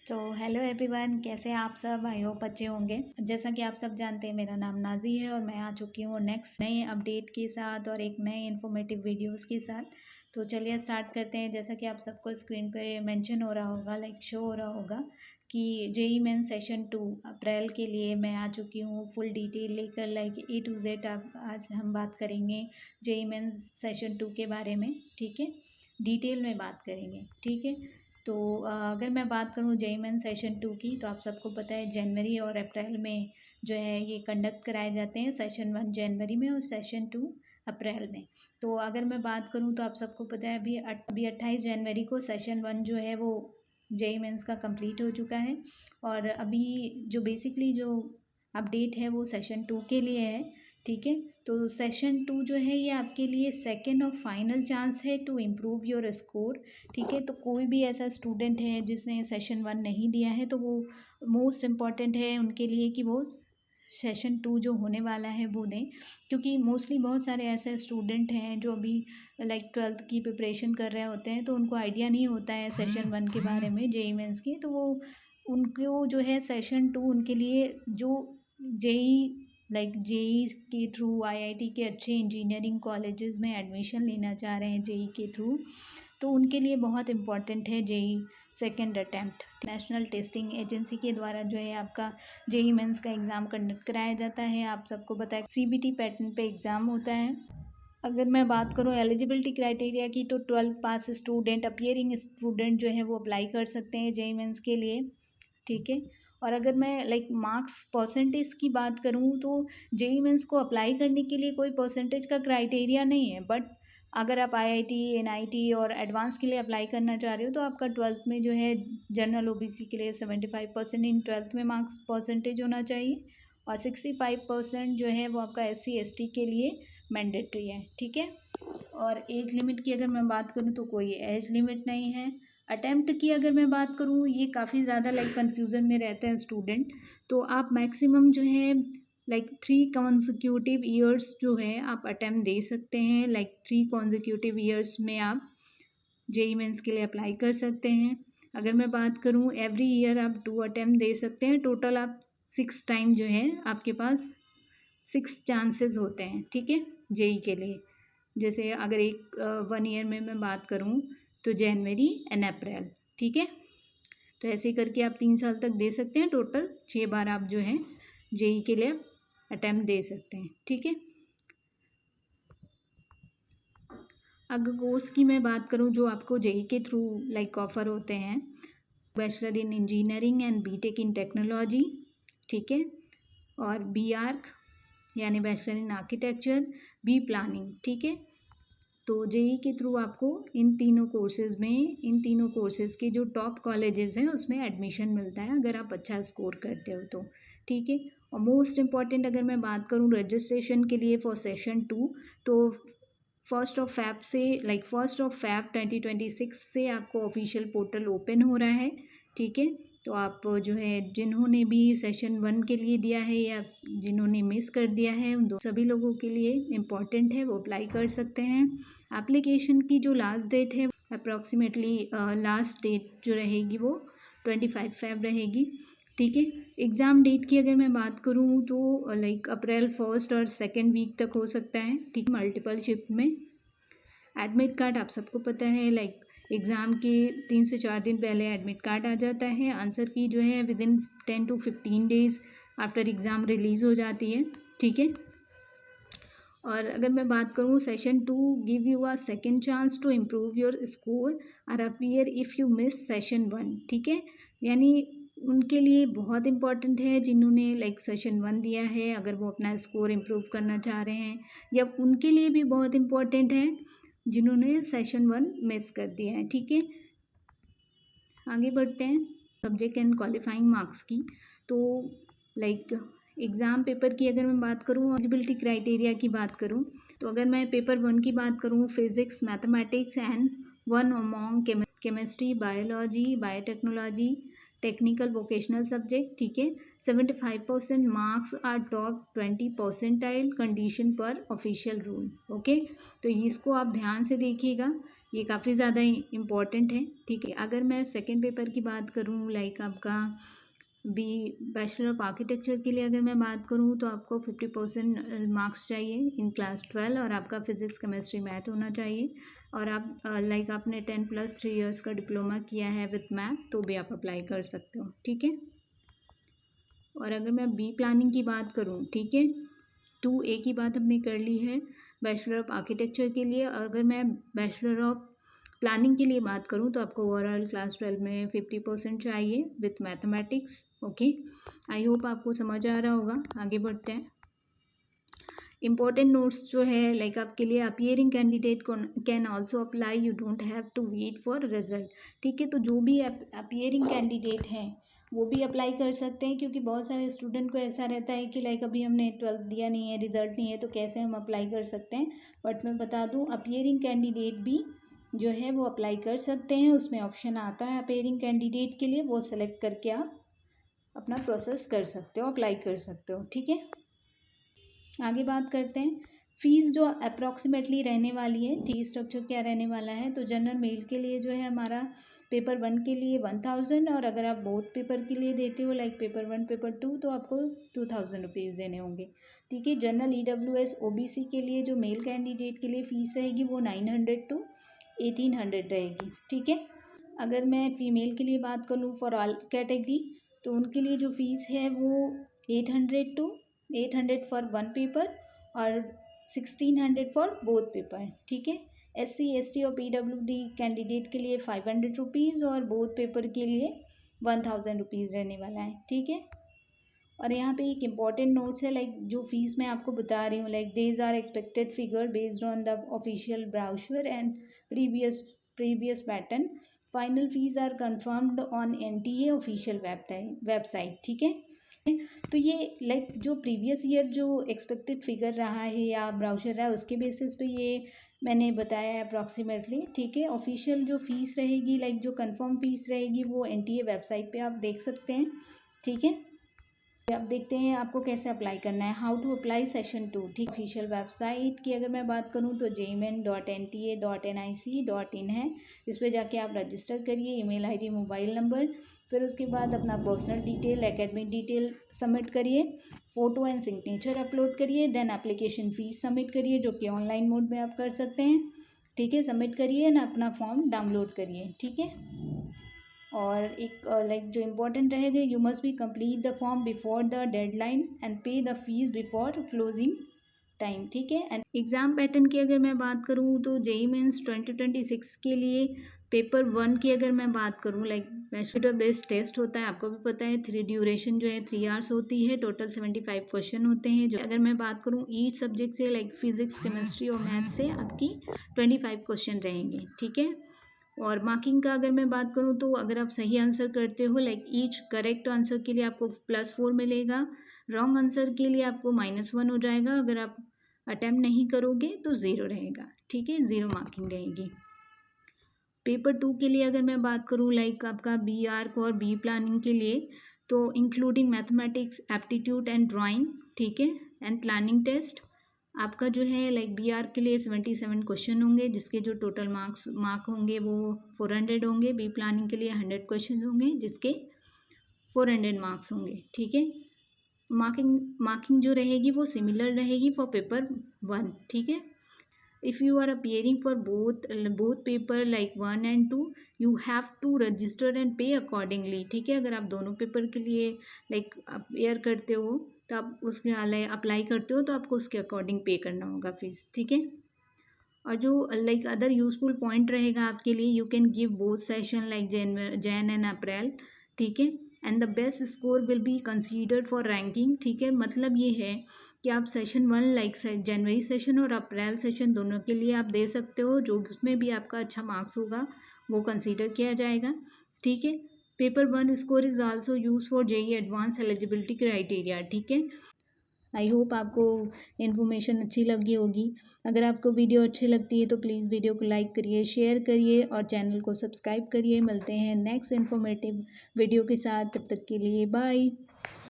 तो hello everyone, कैसे हैं आप सब। आई होप अच्छे होंगे। जैसा कि आप सब जानते हैं, मेरा नाम नाजी है और मैं आ चुकी हूँ नेक्स्ट नए अपडेट के साथ और एक नए इन्फॉर्मेटिव वीडियोस के साथ। तो चलिए स्टार्ट करते हैं। जैसा कि आप सबको स्क्रीन पे मेंशन हो रहा होगा, शो हो रहा होगा कि जेई मेन सेशन 2 अप्रैल के लिए मैं आ चुकी हूँ फुल डिटेल लेकर। ए टू जेड आज हम बात करेंगे जेई मेन सेशन 2 के बारे में। ठीक है, डिटेल में बात करेंगे। ठीक है, तो अगर मैं बात करूँ जेईई मेन सेशन 2 की, तो आप सबको पता है जनवरी और अप्रैल में जो है ये कंडक्ट कराए जाते हैं। सेशन 1 जनवरी में और सेशन 2 अप्रैल में। तो अगर मैं बात करूँ तो आप सबको पता है अभी 28 जनवरी को सेशन 1 जो है वो जेईई मेंस का कंप्लीट हो चुका है। और अभी जो बेसिकली जो अपडेट है वो सेशन 2 के लिए है। ठीक है, तो सेशन 2 जो है ये आपके लिए सेकेंड और फाइनल चांस है टू इम्प्रूव योर स्कोर। ठीक है, तो कोई भी ऐसा स्टूडेंट है जिसने सेशन 1 नहीं दिया है तो वो मोस्ट इम्पॉर्टेंट है उनके लिए कि वो सेशन 2 जो होने वाला है वो दें। क्योंकि मोस्टली बहुत सारे ऐसे स्टूडेंट हैं जो अभी 12th की प्रिपरेशन कर रहे होते हैं, तो उनको आइडिया नहीं होता है सेशन 1 के बारे में जेईई मेंस के। तो वो उनको जो है सेशन 2 उनके लिए जो जेईई जेईई के थ्रू आईआईटी के अच्छे इंजीनियरिंग कॉलेजेस में एडमिशन लेना चाह रहे हैं जेईई के थ्रू, तो उनके लिए बहुत इम्पॉर्टेंट है JEE second attempt. National testing agency के द्वारा जो है आपका जेईई मेंस का एग्ज़ाम कंडक्ट कराया जाता है। आप सबको पता है सीबीटी पैटर्न पे एग्ज़ाम होता है। अगर मैं बात करूँ एलिजिबिलिटी क्राइटेरिया की, तो 12th पास स्टूडेंट, अपियरिंग स्टूडेंट जो है वो अप्लाई कर सकते हैं जेईई मेंस के लिए। ठीक है, और अगर मैं मार्क्स परसेंटेज की बात करूँ तो जेईई मेंस को अप्लाई करने के लिए कोई परसेंटेज का क्राइटेरिया नहीं है। बट अगर आप आईआईटी, एनआईटी और एडवांस के लिए अप्लाई करना चाह रहे हो तो आपका 12th में जो है जनरल ओबीसी के लिए 75% इन 12th में मार्क्स परसेंटेज होना चाहिए और 65% जो है वो आपका एससी एसटी के लिए मैंडेटरी है। ठीक है, और एज लिमिट की अगर मैं बात करूँ तो कोई एज लिमिट नहीं है। अटेम्प्ट की अगर मैं बात करूँ, ये काफ़ी ज़्यादा कन्फ्यूज़न में रहते हैं स्टूडेंट। तो आप मैक्सिमम जो है 3 कॉन्जिक्यूटिव ईयर्स जो है आप अटेम्प्ट दे सकते हैं। 3 कॉन्जिक्यूटिव ईयर्स में आप जेईई मेंस के लिए अप्लाई कर सकते हैं। अगर मैं बात करूँ एवरी ईयर आप 2 अटेम्प्ट दे सकते हैं। टोटल आप 6 टाइम जो है आपके पास 6 चांसेस होते हैं। ठीक है, जेईई के लिए। जैसे अगर 1 ईयर में मैं बात करूँ तो जनवरी एंड अप्रैल। ठीक है, तो ऐसे करके आप 3 साल तक दे सकते हैं। टोटल 6 बार आप जो है जेईई के लिए अटैम्प्ट दे सकते हैं। ठीक है, अगर कोर्स की मैं बात करूँ जो आपको जेईई के थ्रू ऑफर होते हैं, bachelor in engineering and BTech in technology. ठीक है, और बी आर्क यानी bachelor in architecture, B planning. ठीक है, तो जेईई के थ्रू आपको इन तीनों कोर्सेज़ के जो टॉप कॉलेजेस हैं उसमें एडमिशन मिलता है अगर आप अच्छा स्कोर करते हो तो। ठीक है, और मोस्ट इम्पॉर्टेंट अगर मैं बात करूँ रजिस्ट्रेशन के लिए फॉर सेशन 2, तो 1 फैब 2026 से आपको ऑफिशियल पोर्टल ओपन हो रहा है। ठीक है, तो आप जो है जिन्होंने भी सेशन 1 के लिए दिया है या जिन्होंने मिस कर दिया है उन सभी लोगों के लिए इम्पॉर्टेंट है, वो अप्लाई कर सकते हैं। एप्लीकेशन की जो लास्ट डेट है अप्रॉक्सीमेटली लास्ट डेट जो रहेगी वो 25 फेब रहेगी। ठीक है, एग्ज़ाम डेट की अगर मैं बात करूँ तो अप्रैल 1 और 2 वीक तक हो सकता है। ठीक, मल्टीपल शिफ्ट में। एडमिट कार्ड आप सबको पता है एग्ज़ाम के 3 से 4 दिन पहले एडमिट कार्ड आ जाता है। आंसर की जो है within 10 to 15 days after exam release हो जाती है। ठीक है, और अगर मैं बात करूँ session 2 give you a second chance to improve your score और appear if you miss session 1। ठीक है, यानी उनके लिए बहुत इम्पॉर्टेंट है जिन्होंने सेशन 1 दिया है, अगर वो अपना स्कोर इम्प्रूव करना चाह रहे हैं, या उनके लिए भी बहुत इम्पॉर्टेंट है जिन्होंने सेशन 1 मिस कर दिया है। ठीक है, आगे बढ़ते हैं सब्जेक्ट एंड क्वालिफाइंग मार्क्स की। तो एग्ज़ाम पेपर की अगर मैं बात करूँ, एलिजिबिलिटी क्राइटेरिया की बात करूँ, तो अगर मैं पेपर 1 की बात करूँ, physics, mathematics and 1 among chemistry, biology, biotechnology, technical vocational subject. ठीक है, 75% marks or top 20 percentile condition पर ऑफिशियल रूल। ओके, तो इसको आप ध्यान से देखिएगा। ये काफ़ी ज़्यादा इम्पॉर्टेंट है, ठीक है। अगर मैं सेकेंड पेपर की बात करूँ, लाइक आपका बैचलर ऑफ आर्किटेक्चर के लिए अगर मैं बात करूँ तो आपको 50% मार्क्स चाहिए इन क्लास 12, और आपका फिजिक्स केमिस्ट्री मैथ होना चाहिए, और आप लाइक आपने 10+3 ईयर्स का डिप्लोमा किया है विथ मैथ तो भी आप अप्लाई कर सकते हो, ठीक है। और अगर मैं बी प्लानिंग की बात करूँ, ठीक है, 2A की बात हमने कर ली है बैचलर ऑफ आर्किटेक्चर के लिए। अगर मैं बैचलर ऑफ प्लानिंग के लिए बात करूँ तो आपको ओवरऑल क्लास 12 में 50% चाहिए with mathematics, okay. I hope आपको समझ आ रहा होगा। आगे बढ़ते हैं। इंपॉर्टेंट नोट्स जो है लाइक आपके लिए, appearing candidate can also apply, you don't have to wait for result, ठीक है। तो जो भी अपीयरिंग कैंडिडेट हैं वो भी अप्लाई कर सकते हैं, क्योंकि बहुत सारे स्टूडेंट को ऐसा रहता है कि लाइक अभी हमने 12th दिया नहीं है, रिजल्ट नहीं है, तो कैसे हम अप्लाई कर सकते हैं। बट मैं बता दूं, अपीयरिंग कैंडिडेट भी जो है वो अप्लाई कर सकते हैं। उसमें ऑप्शन आता है अपीयरिंग कैंडिडेट के लिए, वो सेलेक्ट करके आप अपना प्रोसेस कर सकते हो, अप्लाई कर सकते हो, ठीक है। आगे बात करते हैं। फ़ीस जो अप्रॉक्सीमेटली रहने वाली है, टी स्ट्रक्चर क्या रहने वाला है, तो जनरल मेल के लिए जो है हमारा पेपर 1 के लिए 1000, और अगर आप बोथ पेपर के लिए देते हो लाइक पेपर 1 पेपर 2 तो आपको 2000 रुपीज़ देने होंगे, ठीक है। जनरल EWS OBC के लिए जो मेल कैंडिडेट के लिए फ़ीस रहेगी वो 900 to 1800 रहेगी, ठीक है। अगर मैं फ़ीमेल के लिए बात करूँ फॉर ऑल कैटेगरी, तो उनके लिए जो फ़ीस है वो 800 फॉर 1 पेपर और 1600 फॉर बोथ पेपर, ठीक है। SC ST और PWD कैंडिडेट के लिए 500 रुपीज़ और बोथ पेपर के लिए 1000 रुपीज़ रहने वाला है, ठीक है। और यहाँ पे एक इम्पॉर्टेंट नोट्स है, लाइक जो फीस मैं आपको बता रही हूँ, like these are expected figure based on the official brochure and previous pattern. Final fees are confirmed on NTA official website, ठीक है। तो ये लाइक जो प्रीवियस ईयर जो एक्सपेक्टेड फिगर रहा है या ब्राउचर रहा है उसके बेसिस पे ये मैंने बताया है अप्रॉक्सीमेटली, ठीक है। ऑफिशियल जो फीस रहेगी, लाइक जो कंफर्म फीस रहेगी, वो NTA वेबसाइट पे आप देख सकते हैं, ठीक है। अब देखते हैं आपको कैसे अप्लाई करना है। हाउ टू अप्लाई सेशन 2, ठीक। ऑफिशियल वेबसाइट की अगर मैं बात करूं तो jmin.nta.nic.in है। इस पर जाके आप रजिस्टर करिए, ईमेल ID, मोबाइल नंबर, फिर उसके बाद अपना personal detail, academic detail submit करिए, फ़ोटो एंड सिग्नेचर अपलोड करिए, देन एप्लीकेशन फ़ीस सबमिट करिए, जो कि ऑनलाइन मोड में आप कर सकते हैं, ठीक है। सबमिट करिए ना, अपना फॉर्म डाउनलोड करिए, ठीक है। और एक लाइक जो इम्पोर्टेंट रहेगा, you must be complete the form before the deadline and pay the fees before closing time, ठीक है। एंड एग्ज़ाम पैटर्न की अगर मैं बात करूँ तो JEE Mains 2026 के लिए पेपर 1 की अगर मैं बात करूँ, लाइक कंप्यूटर बेस्ड टेस्ट होता है, आपको भी पता है। ड्यूरेशन जो है 3 आवर्स होती है, टोटल 75 क्वेश्चन होते हैं। जो अगर मैं बात करूँ ईच सब्जेक्ट से, लाइक फिजिक्स, केमिस्ट्री और मैथ से आपकी 25 क्वेश्चन रहेंगे, ठीक है। और मार्किंग का अगर मैं बात करूँ तो अगर आप सही आंसर करते हो, लाइक ईच करेक्ट आंसर के लिए आपको +4 मिलेगा, रॉन्ग आंसर के लिए आपको -1 हो जाएगा, अगर आप अटैम्प्ट नहीं करोगे तो 0 रहेगा, ठीक है, 0 मार्किंग रहेगी। पेपर 2 के लिए अगर मैं बात करूँ, लाइक आपका बी आर्क और बी प्लानिंग के लिए, तो including mathematics, aptitude and drawing, ठीक है, एंड प्लानिंग टेस्ट, आपका जो है लाइक बी आर के लिए 77 क्वेश्चन होंगे, जिसके जो टोटल मार्क होंगे वो 400 होंगे। बी प्लानिंग के लिए 100 क्वेश्चन होंगे, जिसके 400 मार्क्स होंगे, ठीक है। मार्किंग जो रहेगी वो सिमिलर रहेगी फॉर पेपर 1, ठीक है। If you are appearing for both paper like 1 and 2, you have to register and pay accordingly, ठीक है। अगर आप दोनों पेपर के लिए लाइक अपीयर करते हो तो आप उसके अप्लाई करते हो तो आपको उसके अकॉर्डिंग पे करना होगा फीस, ठीक है। और जो लाइक अदर यूजफुल पॉइंट रहेगा आपके लिए, you can give both session like Jain and April, ठीक है। And the best score will be considered for ranking, ठीक है। मतलब ये है कि आप सेशन 1 लाइक जनवरी सेशन और अप्रैल सेशन दोनों के लिए आप दे सकते हो, जो उसमें भी आपका अच्छा मार्क्स होगा वो कंसीडर किया जाएगा, ठीक है। Paper 1 score is also use for JEE advance eligibility criteria, ठीक है। आई होप आपको इन्फॉर्मेशन अच्छी लगी होगी। अगर आपको वीडियो अच्छी लगती है तो प्लीज़ वीडियो को लाइक करिए, शेयर करिए और चैनल को सब्सक्राइब करिए। मिलते हैं नेक्स्ट इन्फॉर्मेटिव वीडियो के साथ, तब तक के लिए बाय।